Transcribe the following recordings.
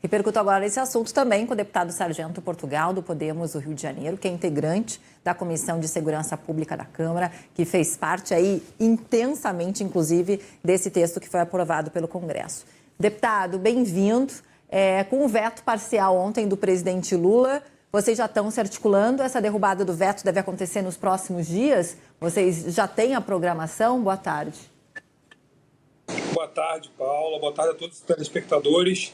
Repercuto agora esse assunto também com o deputado Sargento Portugal, do Podemos do Rio de Janeiro, que é integrante da Comissão de Segurança Pública da Câmara, que fez parte aí intensamente, inclusive, desse texto que foi aprovado pelo Congresso. Deputado, bem-vindo. Com o veto parcial ontem do presidente Lula, vocês já estão se articulando? Essa derrubada do veto deve acontecer nos próximos dias? Vocês já têm a programação? Boa tarde. Boa tarde, Paula. Boa tarde a todos os telespectadores.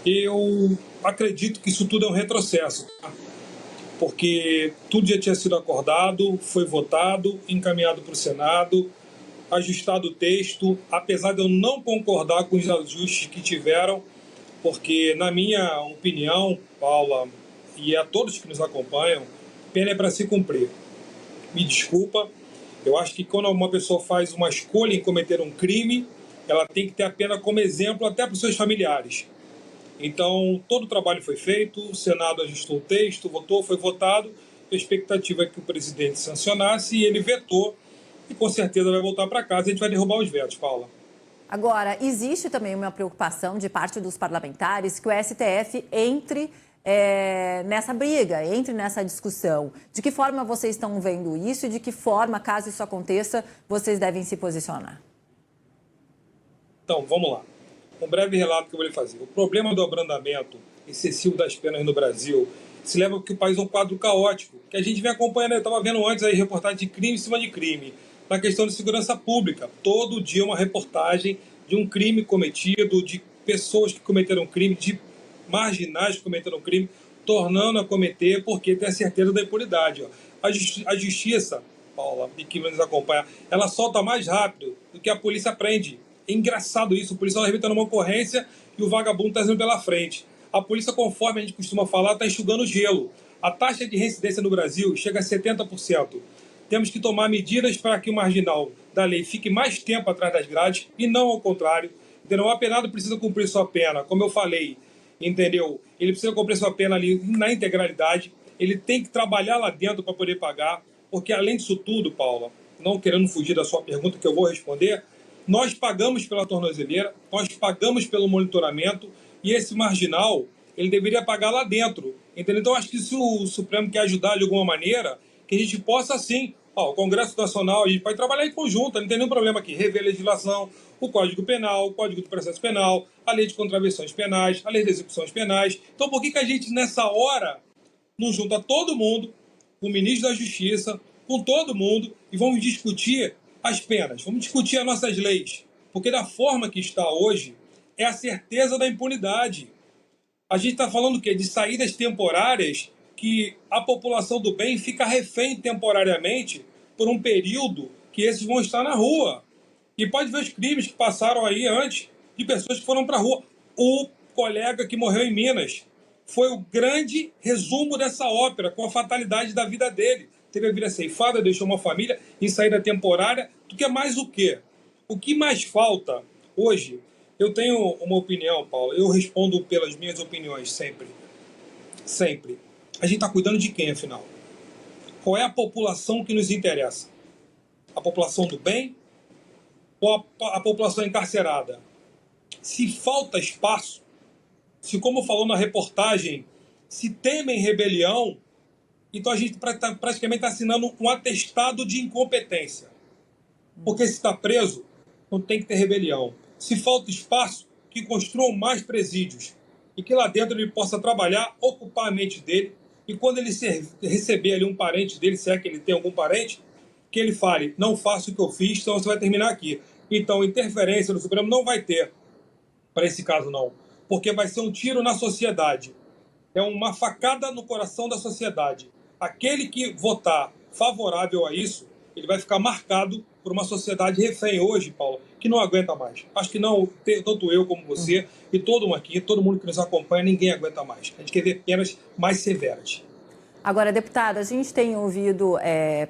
Eu acredito que isso tudo é um retrocesso, tá? Porque tudo já tinha sido acordado, foi votado, encaminhado para o Senado, ajustado o texto, apesar de eu não concordar com os ajustes que tiveram, porque, na minha opinião, Paula, e a todos que nos acompanham, pena é para se cumprir. Me desculpa, eu acho que quando uma pessoa faz uma escolha em cometer um crime, ela tem que ter a pena como exemplo até para os seus familiares. Então, todo o trabalho foi feito, o Senado ajustou o texto, votou, foi votado. A expectativa é que o presidente sancionasse e ele vetou. E com certeza vai voltar para casa e a gente vai derrubar os vetos, Paula. Agora, existe também uma preocupação de parte dos parlamentares que o STF entre nessa briga, entre nessa discussão. De que forma vocês estão vendo isso e de que forma, caso isso aconteça, vocês devem se posicionar? Então, vamos lá. Um breve relato que eu vou lhe fazer. O problema do abrandamento excessivo das penas no Brasil se leva que o país é um quadro caótico, que a gente vem acompanhando. Eu estava vendo antes aí reportagem de crime em cima de crime. Na questão de segurança pública, todo dia uma reportagem de um crime cometido, de pessoas que cometeram crime, de marginais que cometeram crime, tornando a cometer porque tem a certeza da impunidade. Ó. A justiça, Paula, e que nos acompanha, ela solta mais rápido do que a polícia prende. É engraçado isso, o policial arrebenta numa ocorrência e o vagabundo está indo pela frente. A polícia, conforme a gente costuma falar, está enxugando gelo. A taxa de reincidência no Brasil chega a 70%. Temos que tomar medidas para que o marginal da lei fique mais tempo atrás das grades e não ao contrário. Entendeu? O apenado precisa cumprir sua pena, como eu falei, entendeu? Ele precisa cumprir sua pena ali na integralidade, ele tem que trabalhar lá dentro para poder pagar, porque além disso tudo, Paula, não querendo fugir da sua pergunta que eu vou responder, nós pagamos pela tornozeleira, nós pagamos pelo monitoramento e esse marginal, ele deveria pagar lá dentro. Entendeu? Então, acho que se o Supremo quer ajudar de alguma maneira, que a gente possa, sim, o Congresso Nacional, a gente pode trabalhar em conjunto, não tem nenhum problema aqui, rever a legislação, o Código Penal, o Código do Processo Penal, a Lei de Contravenções Penais, a Lei de Execuções Penais. Então, por que a gente, nessa hora, não junta todo mundo, o ministro da Justiça, com todo mundo, e vamos discutir as penas, vamos discutir as nossas leis, porque da forma que está hoje, é a certeza da impunidade. A gente está falando o quê? De saídas temporárias que a população do bem fica refém temporariamente por um período que esses vão estar na rua. E pode ver os crimes que passaram aí antes de pessoas que foram para a rua. O colega que morreu em Minas foi o grande resumo dessa ópera, com a fatalidade da vida dele. Teve a vida ceifada, deixou uma família em saída temporária. Tu quer mais o quê? O que mais falta hoje? Eu tenho uma opinião, Paulo. Eu respondo pelas minhas opiniões sempre. Sempre. A gente está cuidando de quem, afinal? Qual é a população que nos interessa? A população do bem ou a população encarcerada? Se falta espaço, se, como falou na reportagem, se temem rebelião, então a gente praticamente está assinando um atestado de incompetência. Porque se está preso, não tem que ter rebelião. Se falta espaço, que construam mais presídios. E que lá dentro ele possa trabalhar, ocupar a mente dele. E quando ele receber ali um parente dele, se é que ele tem algum parente, que ele fale, não faça o que eu fiz, então você vai terminar aqui. Então, interferência no Supremo não vai ter, para esse caso não. Porque vai ser um tiro na sociedade. É uma facada no coração da sociedade. Aquele que votar favorável a isso, ele vai ficar marcado por uma sociedade refém hoje, Paulo, que não aguenta mais. Acho que não, tanto eu como você e todo mundo aqui, todo mundo que nos acompanha, ninguém aguenta mais. A gente quer ver penas mais severas. Agora, deputada, a gente tem ouvido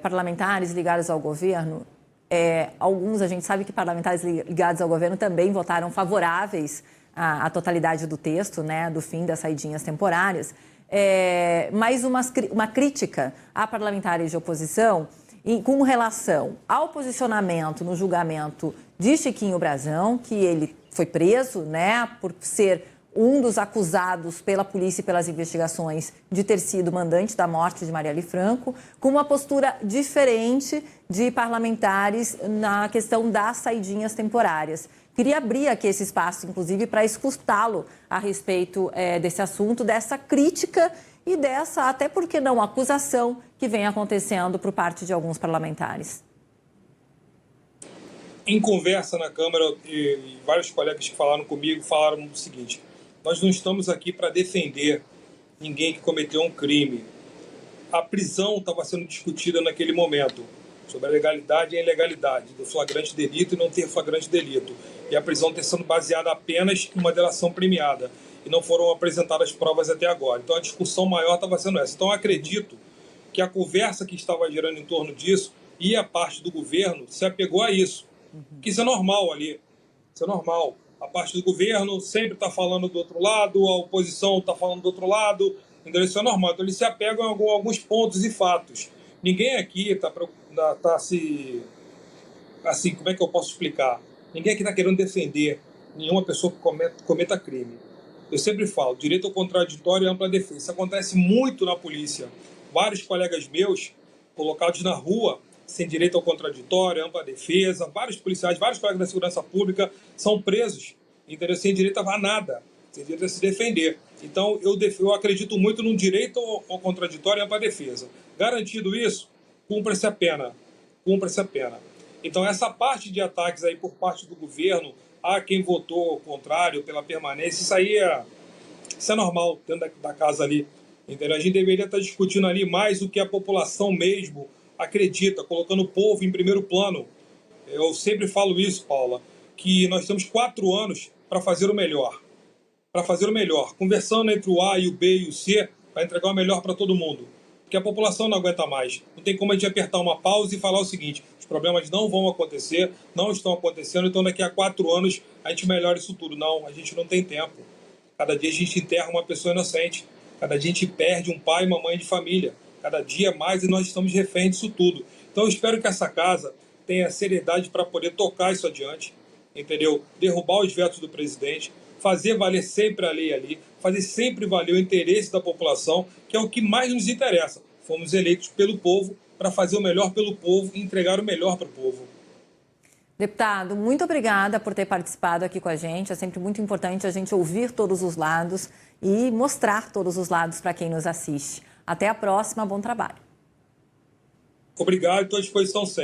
parlamentares ligados ao governo, alguns, a gente sabe que parlamentares ligados ao governo também votaram favoráveis à totalidade do texto, né, do fim das saidinhas temporárias, mas uma crítica a parlamentares de oposição com relação ao posicionamento no julgamento de Chiquinho Brazão, que ele foi preso, né, por ser um dos acusados pela polícia e pelas investigações de ter sido mandante da morte de Marielle Franco, com uma postura diferente de parlamentares na questão das saidinhas temporárias. Queria abrir aqui esse espaço, inclusive, para escutá-lo a respeito desse assunto, dessa crítica e dessa, até porque não, acusação que vem acontecendo por parte de alguns parlamentares. Em conversa na Câmara, e vários colegas que falaram comigo falaram o seguinte: nós não estamos aqui para defender ninguém que cometeu um crime. A prisão estava sendo discutida naquele momento, sobre a legalidade e a ilegalidade do flagrante delito e não ter flagrante delito. E a prisão ter sido baseada apenas em uma delação premiada. E não foram apresentadas provas até agora. Então a discussão maior estava sendo essa. Então eu acredito que a conversa que estava girando em torno disso e a parte do governo se apegou a isso. Que isso é normal ali. Isso é normal. A parte do governo sempre está falando do outro lado, a oposição está falando do outro lado. Então isso é normal. Então eles se apegam a alguns pontos e fatos. Ninguém aqui está se... Assim, como é que eu posso explicar? Ninguém aqui está querendo defender nenhuma pessoa que cometa crime. Eu sempre falo, direito ao contraditório e ampla defesa. Isso acontece muito na polícia. Vários colegas meus, colocados na rua, sem direito ao contraditório, ampla defesa, vários policiais, vários colegas da segurança pública são presos, entendeu? Sem direito a nada, sem direito a se defender. Então, eu acredito muito no direito ao contraditório e ampla defesa. Garantido isso, cumpra-se a pena. Cumpra-se a pena. Então, essa parte de ataques aí por parte do governo a quem votou ao contrário, pela permanência, isso é normal dentro da casa ali. Entendeu? A gente deveria estar discutindo ali mais o que a população mesmo acredita, colocando o povo em primeiro plano. Eu sempre falo isso, Paula, que nós temos 4 anos para fazer o melhor. Para fazer o melhor. Conversando entre o A e o B e o C, para entregar o melhor para todo mundo. Porque a população não aguenta mais. Não tem como a gente apertar uma pausa e falar o seguinte: os problemas não vão acontecer, não estão acontecendo, então daqui a 4 anos a gente melhora isso tudo. Não, a gente não tem tempo. Cada dia a gente enterra uma pessoa inocente. Cada dia a gente perde um pai e uma mãe de família. Cada dia mais e nós estamos reféns disso tudo. Então eu espero que essa casa tenha seriedade para poder tocar isso adiante, entendeu? Derrubar os vetos do presidente, fazer valer sempre a lei ali, fazer sempre valer o interesse da população, que é o que mais nos interessa. Fomos eleitos pelo povo para fazer o melhor pelo povo e entregar o melhor para o povo. Deputado, muito obrigada por ter participado aqui com a gente. É sempre muito importante a gente ouvir todos os lados e mostrar todos os lados para quem nos assiste. Até a próxima, bom trabalho. Obrigado, estou à disposição sempre.